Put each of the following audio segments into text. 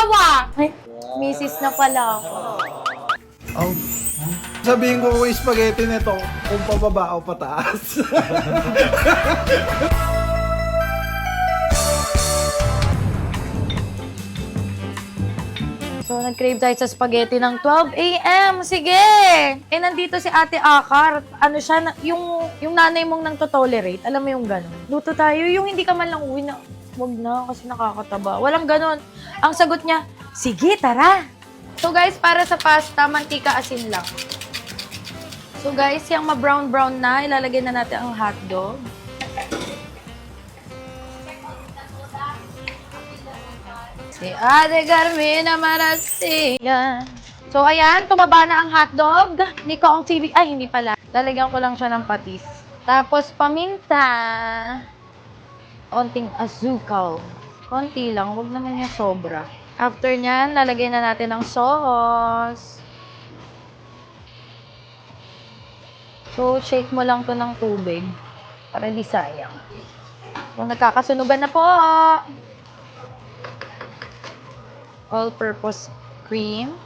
asawa! Ay, misis na pala ako. Oh. Sabihin ko kung spaghetti nito, kung pababa o pataas. So, nag-crave tayo sa spaghetti ng 12 a.m. Sige! Eh, nandito si Ate Akar. Ano siya, yung nanay mong nang to-tolerate. Alam mo yung gano'n. Luto tayo, yung hindi ka man lang uwi na, wag na kasi nakakataba. Walang gano'n. Ang sagot niya, sige, tara! So guys, para sa pasta, mantika asin lang. So guys, yung ma-brown-brown na, ilalagay na natin ang hotdog. Si Ate Carmina Marasigan. So ayan, tumaba na ang hotdog. Hindi ko ang TV, ay hindi pala. Lalagyan ko lang siya ng patis. Tapos paminta. Konting azukal. Konti lang, huwag naman niya sobra. After nyan, lalagay na natin ang sauce. So, shake mo lang to ng tubig para di sayang. Kung nagkakasunugan na po, all-purpose cream.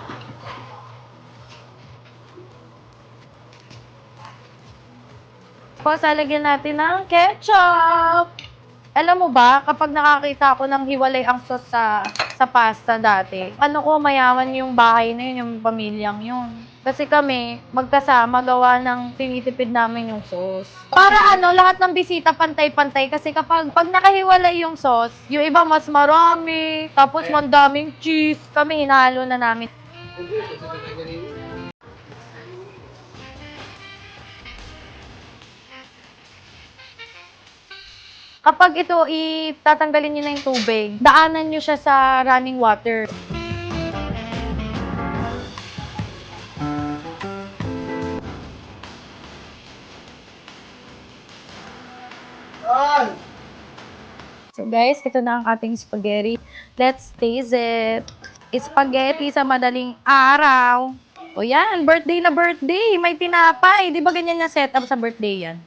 Tapos, lalagyan natin ng ketchup. Alam mo ba, kapag nakakita ako ng hiwalay ang sauce sa pasta dati, ano ko, mayaman yung bahay na yun, yung pamilyang yun. Kasi kami, magkasama, gawa ng tinitipid namin yung sauce. Para ano, lahat ng bisita pantay-pantay. Kasi kapag nakahiwalay yung sauce, yung iba mas marami, tapos mandaming cheese, kami hinalo na namin. Kapag ito, itatanggalin nyo na yung tubig, daanan nyo siya sa running water. So guys, ito na ang ating spaghetti. Let's taste it. Spaghetti sa madaling araw. O yan, birthday na birthday. May tinapay. Di ba ganyan na setup sa birthday yan?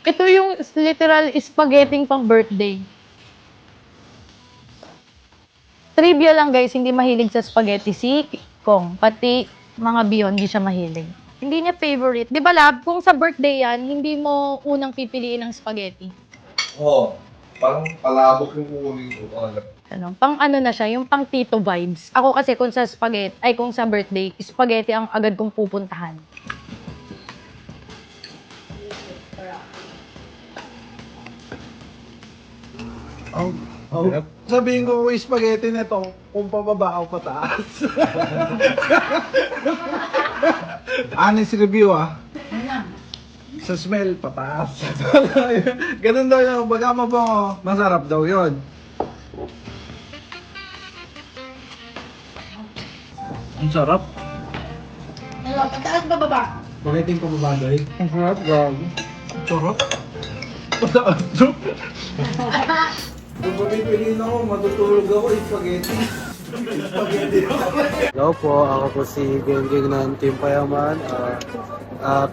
Ito yung literal spaghetti pang birthday. Trivia lang guys, hindi mahilig sa spaghetti si Kong. Pati mga beyond, hindi siya mahilig. Hindi niya favorite. Di ba lab, kung sa birthday yan, hindi mo unang pipiliin ng spaghetti. Oo. Parang palabok yung kukunin ko. Ano, pang ano na siya, yung pang tito vibes. Ako kasi kung sa spaghetti, ay kung sa birthday, spaghetti ang agad kong pupuntahan. Oh. Oh. Sabihin ko kung spaghetti nito, kung pababa o pataas. Honest review Sa smell, pataas. Ganun daw yun. Baga mabango, masarap daw yun. Ang sarap. Ano, pataas ba baba? Spaghetti yung pababa daw eh. Ang sarap, gago. Ang sarap. Pataas daw. Kung pamipiliin ako, matutulog ako, spaghetti. Spaghetti. Hello po, ako po si Gengging ng Team Payaman.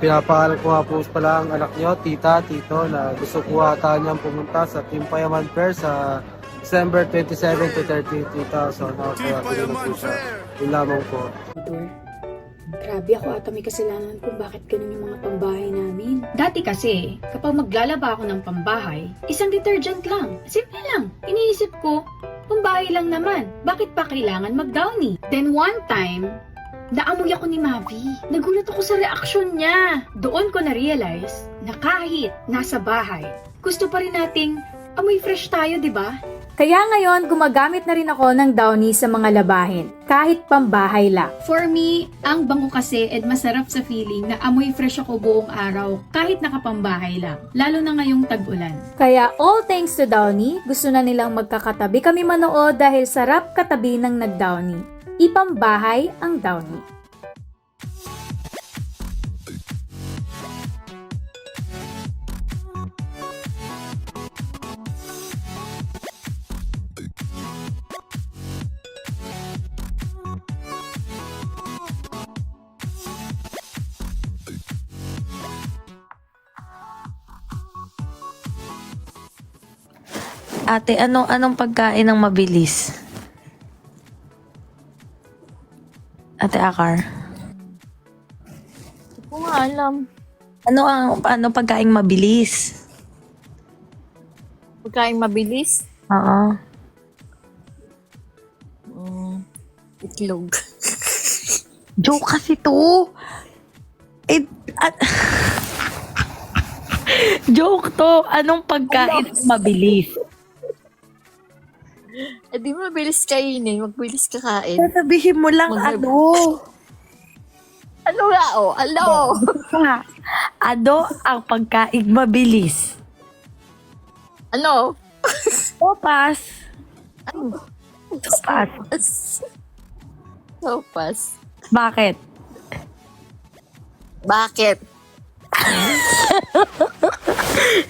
Pinapangalan ko nga po pala ang anak nyo, tita, tito, na gusto po ata niyang pumunta sa Team Payaman Fair sa December 27 to 30, tita. So, nakakaya po siya. Yun lamang po. Grabe ako ata may kasalanan kung bakit ganun yung mga pambahay namin. Dati kasi, kapag maglalaba ako ng pambahay, isang detergent lang. Simple lang. Iniisip ko, pambahay lang naman. Bakit pa kailangan mag-downy? Then one time, naamoy ako ni Mavi. Nagulat ako sa reaksyon niya. Doon ko na-realize na kahit nasa bahay, gusto pa rin nating amoy fresh tayo, di ba? Kaya ngayon, gumagamit na rin ako ng Downy sa mga labahin, kahit pambahay lang. For me, ang bango kasi at masarap sa feeling na amoy fresh ako buong araw kahit nakapambahay lang. Lalo na ngayong tag-ulan. Kaya all thanks to Downy, gusto na nilang magkakatabi kami manood dahil sarap katabi ng nag-Downy. Ipambahay ang Downy. Ate, anong pagkain ng mabilis? Ate Akar. Hindi ko nga alam. Ano pagkain mabilis? Pagkain mabilis? Oo. Itlog. Joke kasi to. Joke to. Anong pagkain mabilis? Di mabilis kainin. Magbilis kakain. Sabihin mo lang Ano nga o? Ano? Ano ang pagkain mabilis? Ano? Sopas. Sopas. Bakit? Bakit?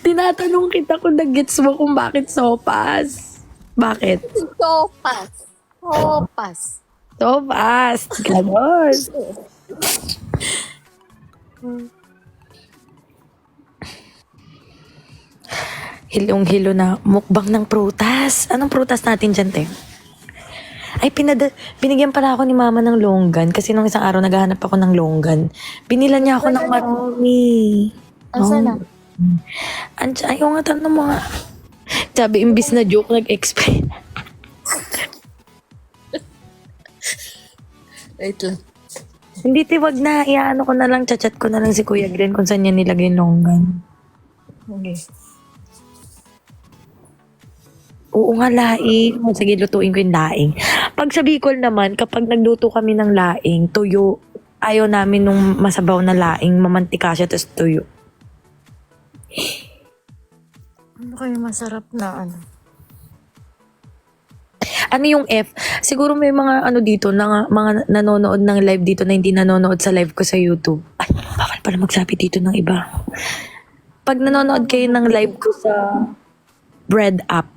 Tinatanong kita kung nag-gets mo kung bakit sopas. Bakit? Sopas. Sopas. Sopas. Ganon. Hilong-hilo na mukbang ng prutas. Anong prutas natin dyan, te? Ay, binigyan pala ako ni mama ng longgan kasi nung isang araw naghahanap ako ng longgan. Binilan niya ako ng marami. Asa na? Ayaw nga tanong mo nga. Sabi, imbis na joke, nag-explain. Wait lang. Hindi, wag na. Iyaano ko na lang, chat ko na lang si Kuya Glenn kung saan niya nilagay yung longgan. Okay. Oo nga, laing. Sige, lutuin ko yung laing. Pag sa Bicol naman, kapag nagluto kami ng laing, tuyo. Ayaw namin nung masabaw na laing, mamantika siya, tapos tuyo. Ano kayo masarap na ano? Ano yung F? Siguro may mga dito, mga nanonood ng live dito na hindi nanonood sa live ko sa YouTube. Ay, bawal pala magsabi dito ng iba. Pag nanonood kayo ng live ko sa Bread App,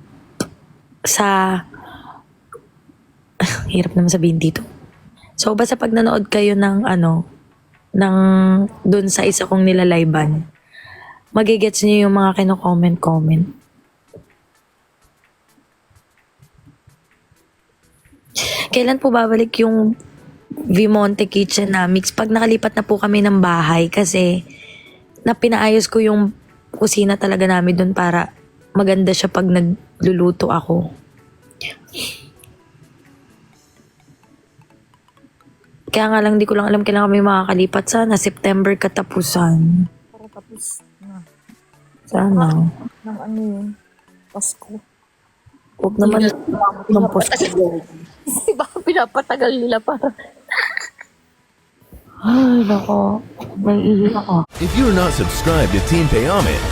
sa hirap naman sabihin dito. So, basta pag nanood kayo ng dun sa isa kong nilalayban, magigets niyo yung mga kino-comment. Kailan po babalik yung Vimonte Kitchen na mix? Pag nakalipat na po kami ng bahay kasi pinaayos ko yung kusina talaga namin dun para maganda siya pag nagluluto ako. Kaya nga lang, di ko lang alam kailan kami makakalipat. Sana, September katapusan. Para tapos na. Sana. Ng ano yun? Pasko. Huwag naman ng post. Baka pinapatagal nila para. Ay, nako. May ihi ako. If you're not subscribed to Team Payaman,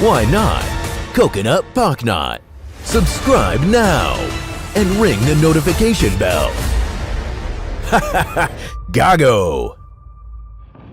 why not? Coconut Pocknot. Subscribe now and ring the notification bell. Gago!